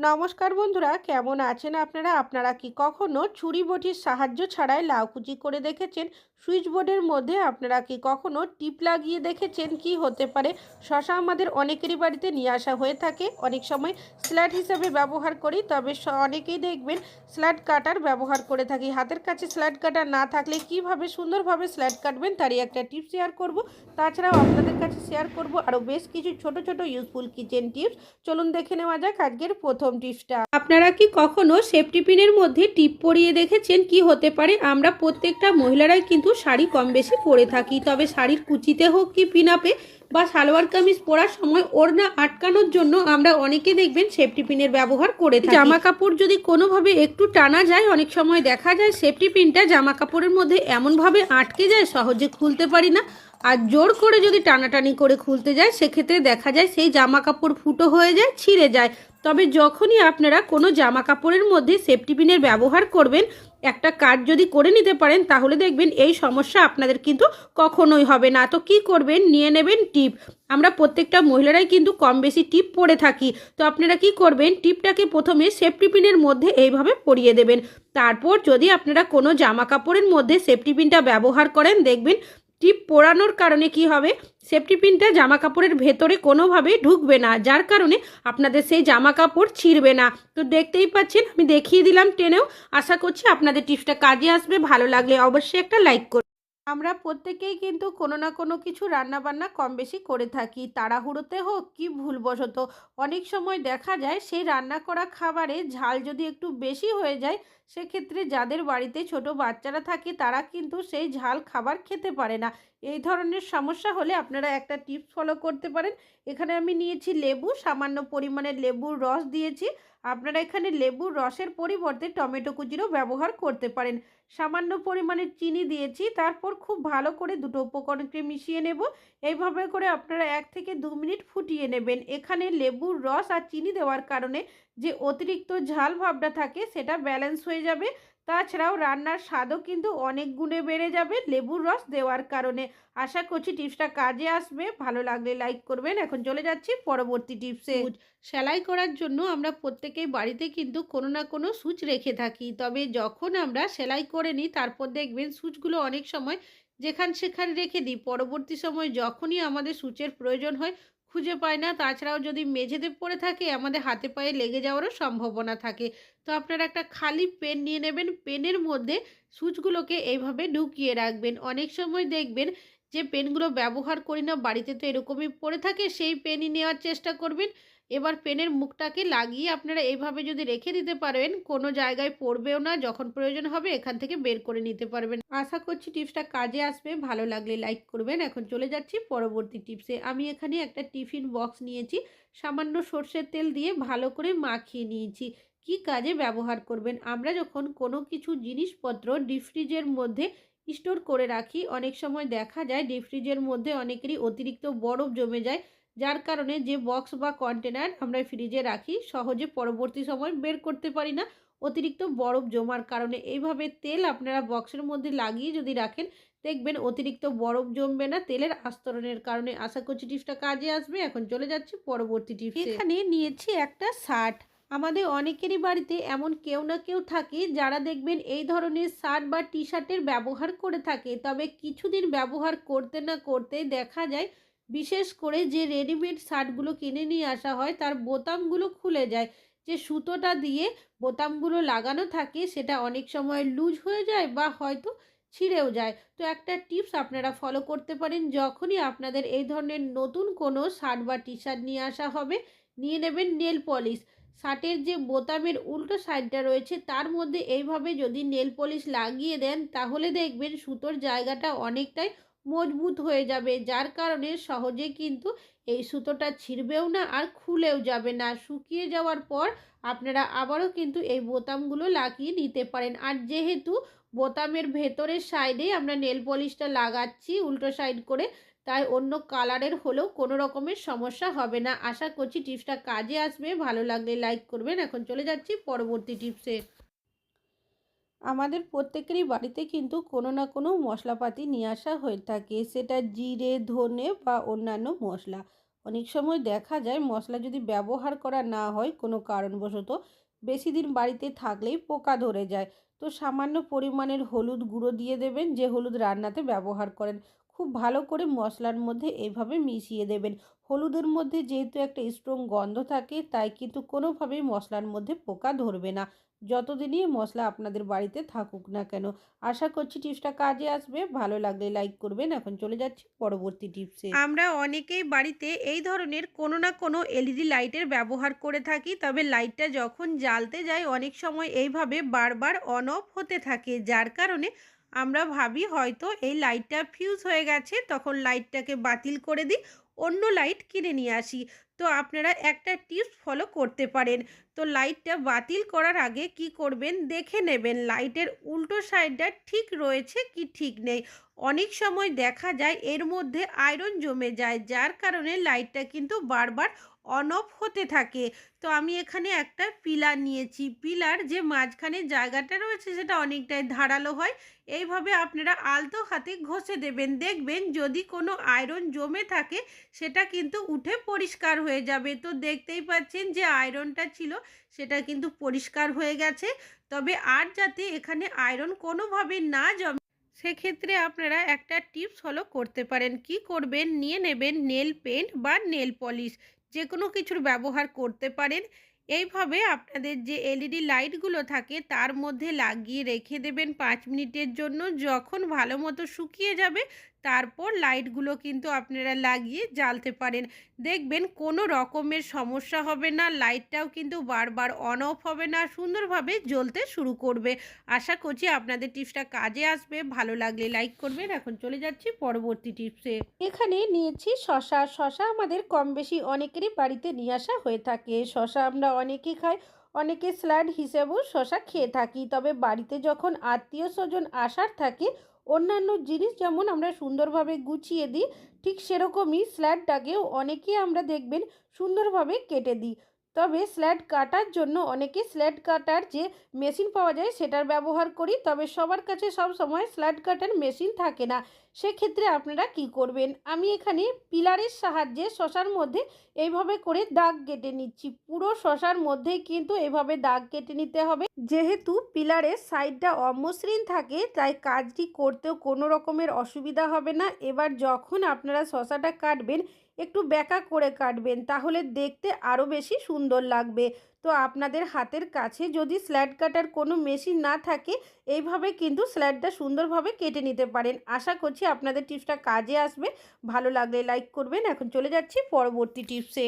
নমস্কার বন্ধুরা, কেমন আছেন আপনারা? আপনারা কি কখনো ছুরি বটির সাহায্য ছাড়াই লাউ কুচি করে দেখেছেন? সুইচ বোর্ডের মধ্যে আপনারা কি কখনো টিপ লাগিয়ে দেখেছেন? কি হতে পারে? শশা আমাদের অনেকেরই বাড়িতে নিয়ে আসা হয়ে থাকে। অনেক সময় স্ল্যাট হিসাবে ব্যবহার করি, তবে অনেকেই দেখবেন স্ল্যাট কাটার ব্যবহার করে থাকি। হাতের কাছে স্ল্যাট কাটার না থাকলে কিভাবে সুন্দরভাবে স্ল্যাট কাটবেন তারই একটা টিপস শেয়ার করব। তাছাড়াও আপনাদের কাছে শেয়ার করব আরও বেশ কিছু ছোট ছোট ইউজফুল কিচেন টিপস। চলুন দেখে নেওয়া যাক আজকের প্রথম টিপসটা। আপনারা কি কখনো সেফটি পিনের মধ্যে টিপ পরিয়ে দেখেছেন? কি হতে পারে? আমরা প্রত্যেকটা মহিলারাই কিন্তু শাড়ি কম বেশি পরে থাকি, তবে শাড়ির কুচিতে হোক কি পিন আপে বা সালোয়ার কামিজ পরার সময় ওড়না আটকানোর জন্য আমরা অনেকে দেখবেন সেফটি পিনের ব্যবহার করে থাকি। জামা কাপড় যদি কোনোভাবে একটু টানা যায়, অনেক সময় দেখা যায় সেফটি পিনটা জামা কাপড়ের মধ্যে এমনভাবে আটকে যায় সহজে খুলতে পারি না। আর জোর করে যদি টানাটানি করে খুলতে যায়, সেক্ষেত্রে দেখা যায় সেই জামা কাপড় ফুটো হয়ে যায়, ছিঁড়ে যায়। তবে যখনই আপনারা কোনো জামা কাপড়ের মধ্যে সেফটি পিনের ব্যবহার করবেন, একটা কাজ যদি করে নিতে পারেন, তাহলে দেখবেন এই সমস্যা আপনাদের কিন্তু কখনোই হবে না। তো কি করবেন? নিয়ে নেবেন টিপ। আমরা প্রত্যেকটা মহিলারাই কিন্তু কম বেশি টিপ পরে থাকি। তো আপনারা কি করবেন? টিপটাকে প্রথমে সেফটি পিনের মধ্যে এইভাবে পরিয়ে দেবেন। তারপর যদি আপনারা কোনো জামা কাপড়ের মধ্যে সেফটি পিনটা ব্যবহার করেন, দেখবেন টিপ পোড়ানোর কারণে কি হবে, সেফটি পিনটা জামা কাপড়ের ভেতরে কোনোভাবেই ঢুকবে না, যার কারণে আপনাদের সেই জামা কাপড় ছিঁড়বে না। তো দেখতেই পাচ্ছেন, আমি দেখিয়ে দিলাম টেনেও। আশা করছি আপনাদের টিপসটা কাজে আসবে। ভালো লাগলে অবশ্যই একটা লাইক করুন। আমরা প্রত্যেকেই কিন্তু কোনো না কোনো কিছু রান্নাবান্না কম বেশি করে থাকি, তাড়াহুড়োতে হোক কি ভুলবশত। অনেক সময় দেখা যায় সেই রান্না করা খাবারে ঝাল যদি একটু বেশি হয়ে যায়, সেক্ষেত্রে যাদের বাড়িতে ছোট বাচ্চারা থাকে তারা কিন্তু সেই ঝাল খাবার খেতে পারে না। এই ধরনের সমস্যা হলে আপনারা একটা টিপস ফলো করতে পারেন। এখানে আমি নিয়েছি লেবু, সামান্য পরিমাণে লেবুর রস দিয়েছি। আপনারা এখানে লেবুর রসের পরিবর্তে টমেটো কুচিরও ব্যবহার করতে পারেন। সামান্য পরিমাণে চিনি দিয়েছি, তারপর খুব ভালো করে দুটো উপকরণকে মিশিয়ে নেব। এইভাবে করে আপনারা 1 থেকে 2 মিনিট ফুটিয়ে নেবেন। এখানে লেবুর রস আর চিনি দেওয়ার কারণে যে অতিরিক্ত ঝাল ভাবটা থাকে সেটা ব্যালেন্স হয়ে যাবে। তাছাড়াও রান্নার স্বাদও কিন্তু অনেক গুণে বেড়ে যাবে লেবুর রস দেওয়ার কারণে। আশা করছি টিপসটা কাজে আসবে। ভালো লাগলে লাইক করবেন। এখন চলে যাচ্ছি পরবর্তী টিপসে। সেলাই করার জন্য আমরা প্রত্যেকেই বাড়িতে কিন্তু কোনো না কোনো সূচ রেখে থাকি, তবে যখন আমরা সেলাই করে নিই তারপর দেখবেন সূচগুলো অনেক সময় যেখান সেখান রেখে দিই। পরবর্তী সময় যখনই আমাদের সূচের প্রয়োজন হয় খুঁজে পাই না। তাছাড়াও যদি মেঝেতে পড়ে থাকে, আমাদের হাতে পায়ে লেগে যাওয়ারও সম্ভাবনা থাকে। তো আপনারা একটা খালি পেন নিয়ে নেবেন, পেনের মধ্যে সূচগুলোকে এইভাবে ঢুকিয়ে রাখবেন। অনেক সময় দেখবেন যে পেনগুলো ব্যবহার করি না, বাড়িতে তো এরকমই পড়ে থাকে, সেই পেনই নেওয়ার চেষ্টা করবেন। এবার পেনের মুখটাকে লাগিয়ে আপনারা এইভাবে যদি রেখে দিতে পারেন, কোনো জায়গায় পড়বেও না, যখন প্রয়োজন হবে এখান থেকে বের করে নিতে পারবেন। আশা করছি টিপসটা কাজে আসবে। ভালো লাগলে লাইক করবেন। এখন চলে যাচ্ছি পরবর্তী টিপসে। আমি এখানে একটা টিফিন বক্স নিয়েছি, সামান্য সর্ষের তেল দিয়ে ভালো করে মাখিয়ে নিয়েছি। কি কাজে ব্যবহার করবেন? আমরা যখন কোনো কিছু জিনিসপত্র ডিপ ফ্রিজের মধ্যে স্টোর করে রাখি, অনেক সময় দেখা যায় ডিপ ফ্রিজের মধ্যে অনেকেরই অতিরিক্ত বরফ জমে যায়, যার কারণে যে বক্স বা কন্টেনার আমরা ফ্রিজে রাখি সহজে পরবর্তী সময় বের করতে পারি না, অতিরিক্ত বরফ জমার কারণে। এইভাবে তেল আপনারা বক্সের মধ্যে লাগিয়ে যদি রাখেন, দেখবেন অতিরিক্ত বরফ জমবে না তেলের আস্তরণের কারণে। আশা করছি টিপসটা কাজে আসবে। এখন চলে যাচ্ছি পরবর্তী টিপসে। এখানে নিয়েছি একটা শার্ট। আমাদের অনেকেরই বাড়িতে এমন কেউ না কেউ থাকে যারা দেখবেন এই ধরনের শার্ট বা টি শার্টের ব্যবহার করে থাকে, তবে কিছুদিন ব্যবহার করতে না করতেই দেখা যায় বিশেষ করে যে রেডিমেড শার্টগুলো কিনে নিয়ে আসা হয় তার বোতামগুলো খুলে যায়। যে সুতোটা দিয়ে বোতামগুলো লাগানো থাকে সেটা অনেক সময় লুজ হয়ে যায় বা হয়তো ছিঁড়েও যায়। তো একটা টিপস আপনারা ফলো করতে পারেন, যখনই আপনাদের এই ধরনের নতুন কোনো শার্ট বা টি শার্ট নিয়ে আসা হবে, নিয়ে নেবেন নেল পলিশ। শার্টের যে বোতামের উল্টো সাইডটা রয়েছে তার মধ্যে এইভাবে যদি নেল পলিশ লাগিয়ে দেন, তাহলে দেখবেন সুতোর জায়গাটা অনেকটাই মজবুত হয়ে যাবে, যার কারণে সহজে কিন্তু এই সুতোটা ছিঁড়বেও না আর খুলেও যাবে না। শুকিয়ে যাওয়ার পর আপনারা আবারও কিন্তু এই বোতামগুলো লাগিয়ে নিতে পারেন। আর যেহেতু বোতামের ভেতরের সাইডে আমরা নেল পলিশটা লাগাচ্ছি উল্টো সাইড করে, তাই অন্য কালারের হলেও কোনো রকমের সমস্যা হবে না। আশা করছি টিপসটা কাজে আসবে। ভালো লাগলে লাইক করবেন। এখন চলে যাচ্ছি পরবর্তী টিপসে। আমাদের প্রত্যেকেরই বাড়িতে কিন্তু কোনো না কোনো মশলাপাতি নিয়ে আসা হয়ে থাকে, সেটা জিরে, ধনে বা অন্যান্য মশলা। অনেক সময় দেখা যায় মশলা যদি ব্যবহার করা না হয় কোনো কারণবশত বেশি দিন বাড়িতে থাকলেই পোকা ধরে যায়। তো সামান্য পরিমাণের হলুদ গুঁড়ো দিয়ে দেবেন, যে হলুদ রান্নাতে ব্যবহার করেন। খুব ভালো করে মশলার মধ্যে এইভাবে মিশিয়ে দেবেন। হলুদের মধ্যে যেহেতু একটা স্ট্রং গন্ধ থাকে, তাই কিন্তু কোনোভাবেই মশলার মধ্যে পোকা ধরবে না, যতদিনই মশলা আপনাদের বাড়িতে থাকুক না কেন। আশা করছি টিপসটা কাজে আসবে। ভালো লাগলে লাইক করবেন। এখন চলে যাচ্ছি পরবর্তী টিপসে। আমরা অনেকেই বাড়িতে এই ধরনের কোনো না কোনো এলইডি লাইটের ব্যবহার করে থাকি, তবে লাইটটা যখন জ্বালতে যায় অনেক সময় এইভাবে বারবার অন অফ হতে থাকে, যার কারণে আমরা ভাবি হয়তো এই লাইটটা ফিউজ হয়ে গেছে, তখন লাইটটাকে বাতিল করে দিই, অন্য লাইট কিনে নিয়ে আসি। তো আপনারা একটা টিপস ফলো করতে পারেন। তো লাইটটা বাতিল করার আগে কি করবেন, দেখে নেবেন লাইটের উল্টো সাইডটা ঠিক রয়েছে কি ঠিক নেই। অনেক সময় দেখা যায় এর মধ্যে আয়রন জমে যায়, যার কারণে লাইটটা কিন্তু বারবার অন অফ হতে থাকে। তো আমি এখানে একটা পিলার নিয়েছি। পিলার যে মাঝখানে জায়গাটা রয়েছে সেটা অনেকটাই ধারালো হয়। এইভাবে আপনারা আলতো হাতে ঘষে দেবেন, দেখবেন যদি কোনো আয়রন জমে থাকে সেটা কিন্তু উঠে পরিষ্কার হয়ে যাবে। তো দেখতেই পাচ্ছেন যে আয়রনটা ছিল সেটা কিন্তু পরিষ্কার হয়ে গেছে। তবে আর যাতে এখানে আয়রন কোনোভাবে না জমে, সেক্ষেত্রে আপনারা একটা টিপস ফলো করতে পারেন। কি করবেন, নিয়ে নেবেন নেল পেন্ট বা নেল পলিশ, যে কোনো কিছুর ব্যবহার করতে পারেন। এইভাবে আপনাদের যে এলইডি লাইটগুলো থাকে তার মধ্যে লাগিয়ে রেখে দেবেন 5 মিনিটের জন্য। যখন ভালো মতো শুকিয়ে যাবে তারপর লাইটগুলো কিন্তু আপনারা লাগিয়ে জ্বালতে পারেন। দেখবেন কোনো রকমের সমস্যা হবে না, লাইটটাও কিন্তু বারবার অন অফ হবে না, সুন্দরভাবে জ্বলতে শুরু করবে। আশা করছি আপনাদের টিপসটা কাজে আসবে। ভালো লাগলে লাইক করবেন। এখন চলে যাচ্ছি পরবর্তী টিপসে। এখানে নিয়েছি শশা। শশা আমাদের কম বেশি অনেকেরই বাড়িতে নিয়ে আসা হয়ে থাকে। শশা আমরা অনেকেই খাই, অনেকে স্যালাড হিসেবেও শশা খেয়ে থাকি। তবে বাড়িতে যখন আত্মীয় স্বজন আসার থাকে, অন্যান্য জিনিস যেমন আমরা সুন্দরভাবে গুছিয়ে দিই, ঠিক সেরকমই স্যালাডটাকেও অনেকেই আমরা দেখবেন সুন্দরভাবে কেটে দিই। তবে স্যালাড কাটার জন্য অনেকে স্যালাড কাটার যে মেশিন পাওয়া যায় সেটার ব্যবহার করি, তবে সবার কাছে সব সময় স্যালাড কাটার মেশিন থাকে না। সেক্ষেত্রে আপনারা কি করবেন, আমি এখানে পিলারের সাহায্যে শশার মধ্যে এইভাবে করে দাগ কেটে নিচ্ছি। পুরো শশার মধ্যেই কিন্তু এভাবে দাগ কেটে নিতে হবে। যেহেতু পিলারের সাইডটা অমসৃণ থাকে, তাই কাজটি করতেও কোনো রকমের অসুবিধা হবে না। এবার যখন আপনারা শশাটা কাটবেন একটু ব্যাকা করে কাটবেন, তাহলে দেখতে আরও বেশি সুন্দর লাগবে। তো আপনাদের হাতের কাছে যদি স্যালাড কাটার কোনো মেশিন না থাকে, এইভাবে কিন্তু স্যালাডটা সুন্দরভাবে কেটে নিতে পারেন। আশা করছি আপনাদের টিপসটা কাজে আসবে। ভালো লাগলে লাইক করবেন। এখন চলে যাচ্ছি পরবর্তী টিপসে।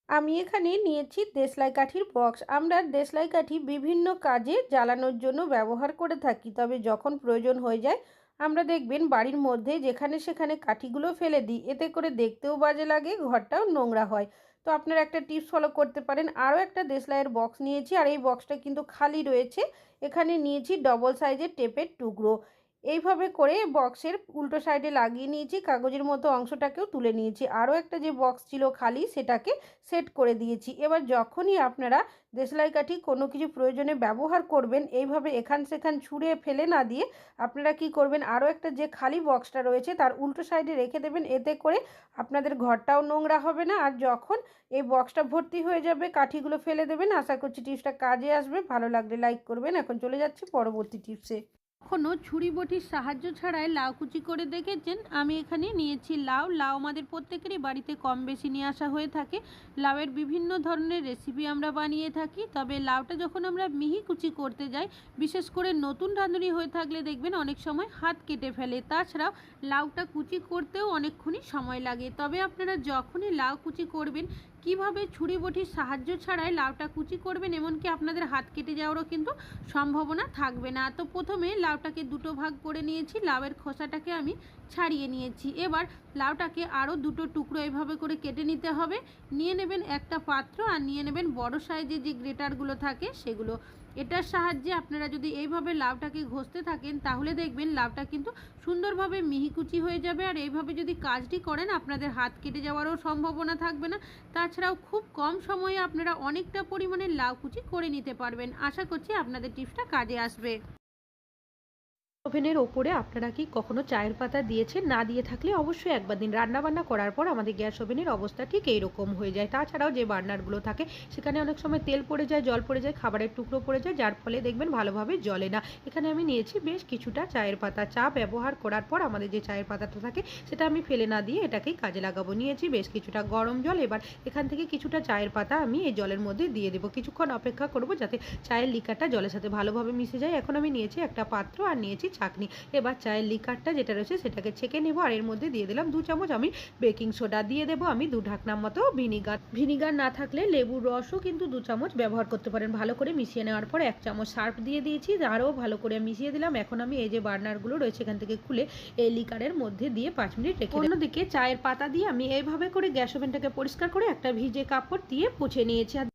আমি এখানে নিয়েছি দেশলাই কাঠির বক্স। আমরা দেশলাই কাঠি বিভিন্ন কাজে জ্বালানোর জন্য ব্যবহার করে থাকি, তবে যখন প্রয়োজন হয়ে যায় আমরা দেখবেন বাড়ির মধ্যে যেখানে সেখানে কাঠিগুলো ফেলে দিই, এতে করে দেখতেও বাজে লাগে, ঘরটাও নোংরা হয়। তো আপনারা একটা টিপস ফলো করতে পারেন। আরও একটা দেশলাইয়ের বক্স নিয়েছি, আর এই বক্সটা কিন্তু খালি রয়েছে। এখানে নিয়েছি ডবল সাইজের টেপের টুকরো। এইভাবে করে বক্সের উল্টো সাইডে লাগিয়ে নিয়েছি, কাগজের মতো অংশটাকেও তুলে নিয়েছি। আরও একটা যে বক্স ছিল খালি সেটাকে সেট করে দিয়েছি। এবার যখনই আপনারা দেশলাই কাঠি কোনো কিছু প্রয়োজনে ব্যবহার করবেন, এইভাবে এখান সেখান ছুঁড়ে ফেলে না দিয়ে আপনারা কি করবেন, আরও একটা যে খালি বক্সটা রয়েছে তার উল্টো সাইডে রেখে দেবেন। এতে করে আপনাদের ঘরটাও নোংরা হবে না, আর যখন এই বক্সটা ভর্তি হয়ে যাবে কাঠিগুলো ফেলে দেবেন। আশা করছি টিপসটা কাজে আসবে। ভালো লাগলে লাইক করবেন। এখন চলে যাচ্ছি পরবর্তী টিপসে। কখনো ছুরি বটির সাহায্য ছাড়াই লাউ কুচি করে দেখেছেন? আমি এখানে নিয়েছি লাউ। লাউ আমাদের প্রত্যেকেরই বাড়িতে কম বেশি নিয়ে আসা হয়ে থাকে। লাউয়ের বিভিন্ন ধরনের রেসিপি আমরা বানিয়ে থাকি, তবে লাউটা যখন আমরা মিহি কুচি করতে যাই, বিশেষ করে নতুন রাঁধুনি হয়ে থাকলে দেখবেন অনেক সময় হাত কেটে ফেলে। তাছাড়াও লাউটা কুচি করতেও অনেকক্ষণই সময় লাগে। তবে আপনারা যখনই লাউ কুচি করবেন, কিভাবে ছুরি বটির সাহায্য ছাড়াই লাউটা কুচি করবেন, এমনকি আপনাদের হাত কেটে যাওয়ারও কিন্তু সম্ভাবনা থাকবে না। তো প্রথমে লাউটাকে দুটো ভাগ করে নিয়েছি, লাউয়ের খোসাটাকে আমি ছাড়িয়ে নিয়েছি। এবার লাউটাকে আরও দুটো টুকরো এভাবে করে কেটে নিতে হবে। নিয়ে নেবেন একটা পাত্র, আর নিয়ে নেবেন বড় সাইজের যে গ্রেটারগুলো থাকে সেগুলো। এটার সাহায্যে আপনারা যদি এইভাবে লাউটাকে ঘষতে থাকেন, তাহলে দেখবেন লাউটা কিন্তু সুন্দরভাবে মিহিকুচি হয়ে যাবে। আর এইভাবে যদি কাজটি করেন আপনাদের হাত কেটে যাওয়ারও সম্ভাবনা থাকবে না। তাছাড়াও খুব কম সময়ে আপনারা অনেকটা পরিমাণে লাউ কুচি করে নিতে পারবেন। আশা করছি আপনাদের টিপসটা কাজে আসবে। ওভেনের ওপরে আপনারা কি কখনো চায়ের পাতা দিয়েছেন? না দিয়ে থাকলে অবশ্যই একবার দিন। রান্নাবান্না করার পর আমাদের গ্যাস ওভেনের অবস্থা ঠিক এইরকম হয়ে যায়। তাছাড়াও যে বার্নারগুলো থাকে সেখানে অনেক সময় তেল পড়ে যায়, জল পড়ে যায়, খাবারের টুকরো পড়ে যায়, যার ফলে দেখবেন ভালোভাবে জ্বলে না। এখানে আমি নিয়েছি বেশ কিছুটা চায়ের পাতা। চা ব্যবহার করার পর আমাদের যে চায়ের পাতাটা থাকে সেটা আমি ফেলে না দিয়ে এটাকেই কাজে লাগাবো। নিয়েছি বেশ কিছুটা গরম জল। এবার এখান থেকে কিছুটা চায়ের পাতা আমি এই জলের মধ্যে দিয়ে দেবো। কিছুক্ষণ অপেক্ষা করব যাতে চায়ের লিকারটা জলের সাথে ভালোভাবে মিশে যায়। এখন আমি নিয়েছি একটা পাত্র আর নিয়েছি ছাঁকনি। এবার চায়ের লিকারটা যেটা রয়েছে সেটাকে ছেঁকে নেব আর এর মধ্যে দিয়ে দিলাম 2 চামচ আমি বেকিং সোডা, দিয়ে দেবো আমি 2 ঢাকনার মতো ভিনিগার। ভিনিগার না থাকলে লেবুর রসও কিন্তু 2 চামচ ব্যবহার করতে পারেন। ভালো করে মিশিয়ে নেওয়ার পর 1 চামচ সার্ফ দিয়ে দিয়েছি, আরও ভালো করে মিশিয়ে দিলাম। এখন আমি এই যে বার্নারগুলো রয়েছে এখান থেকে খুলে এই লিকারের মধ্যে দিয়ে 5 মিনিট রেখে দেব। অন্যদিকে চায়ের পাতা দিয়ে আমি এইভাবে করে গ্যাস ওভেনটাকে পরিষ্কার করে একটা ভিজে কাপড় দিয়ে মুছে নিয়েছি। আর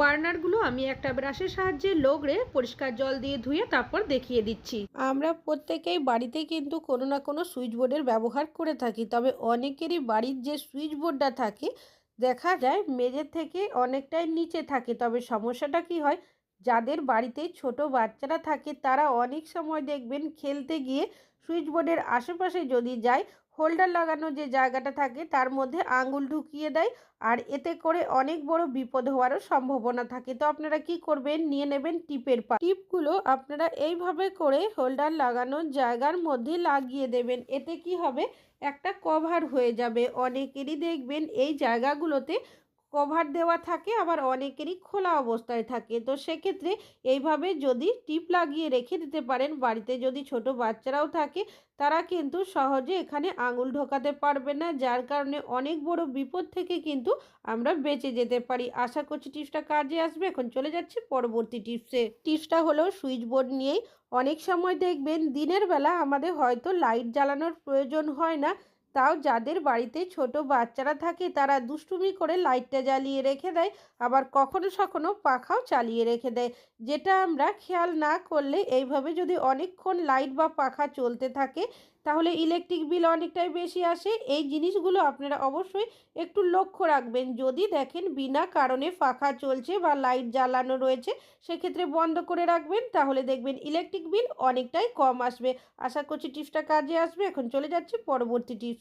বার্নারগুলো আমি একটা ব্রাশের সাহায্যে লগড়ে পরিষ্কার জল দিয়ে ধুয়ে তারপর দেখিয়ে দিচ্ছি। আমরা প্রত্যেকেই বাড়িতে কিন্তু কোনো না কোনো সুইচ বোর্ডের ব্যবহার করে থাকি, তবে অনেকেরই বাড়ির যে সুইচ বোর্ডটা থাকে দেখা যায় মেঝের থেকে অনেকটাই নিচে থাকে। তবে সমস্যাটা কি হয়, যাদের বাড়িতে ছোট বাচ্চারা থাকে তারা অনেক সময় দেখবেন খেলতে গিয়ে সুইচ বোর্ডের আশেপাশে যদি যায়, হোল্ডার লাগানো যে জায়গাটা থাকে তার মধ্যে আঙুল ঢুকিয়ে দেয়, আর এতে করে অনেক বড় বিপদ হওয়ারও সম্ভাবনা থাকে। তো আপনারা কি করবেন, নিয়ে নেবেন টিপের পা। টিপগুলো আপনারা এইভাবে করে হোল্ডার লাগানোর জায়গার মধ্যে লাগিয়ে দেবেন। এতে কি হবে, একটা কভার হয়ে যাবে। অনেকেরই দেখবেন এই জায়গাগুলোতে কভার দেওয়া থাকে, আবার অনেকেরই খোলা অবস্থায় থাকে। তো সেক্ষেত্রে এইভাবে যদি টিপ লাগিয়ে রেখে দিতে পারেন, বাড়িতে যদি ছোট বাচ্চারাও থাকে তারা কিন্তু সহজে এখানে আঙুল ঢোকাতে পারবে না, যার কারণে অনেক বড় বিপদ থেকে কিন্তু আমরা বেঁচে যেতে পারি। আশা করছি টিপসটা কাজে আসবে। এখন চলে যাচ্ছি পরবর্তী টিপসে। টিপসটা হলো সুইচ বোর্ড নিয়েই। অনেক সময় দেখবেন দিনের বেলা আমাদের হয়তো লাইট জ্বালানোর প্রয়োজন হয় না, তাও যাদের বাড়িতে ছোট বাচ্চারা থাকে তারা দুষ্টুমি করে লাইটটা জ্বালিয়ে রেখে দেয়, আবার কখনো সখনো পাখাও চালিয়ে রেখে দেয়। যেটা আমরা খেয়াল না করলে এইভাবে যদি অনেকক্ষণ লাইট বা পাখা চলতে থাকে তাহলে ইলেকট্রিক বিল অনেকটাই বেশি আসে। এই জিনিসগুলো আপনারা অবশ্যই একটু লক্ষ্য রাখবেন। যদি দেখেন বিনা কারণে পাখা চলছে বা লাইট জ্বালানো রয়েছে সেক্ষেত্রে বন্ধ করে রাখবেন, তাহলে দেখবেন ইলেকট্রিক বিল অনেকটাই কম আসবে। আশা করছি টিপসটা কাজে আসবে। এখন চলে যাচ্ছি পরবর্তী টিপস।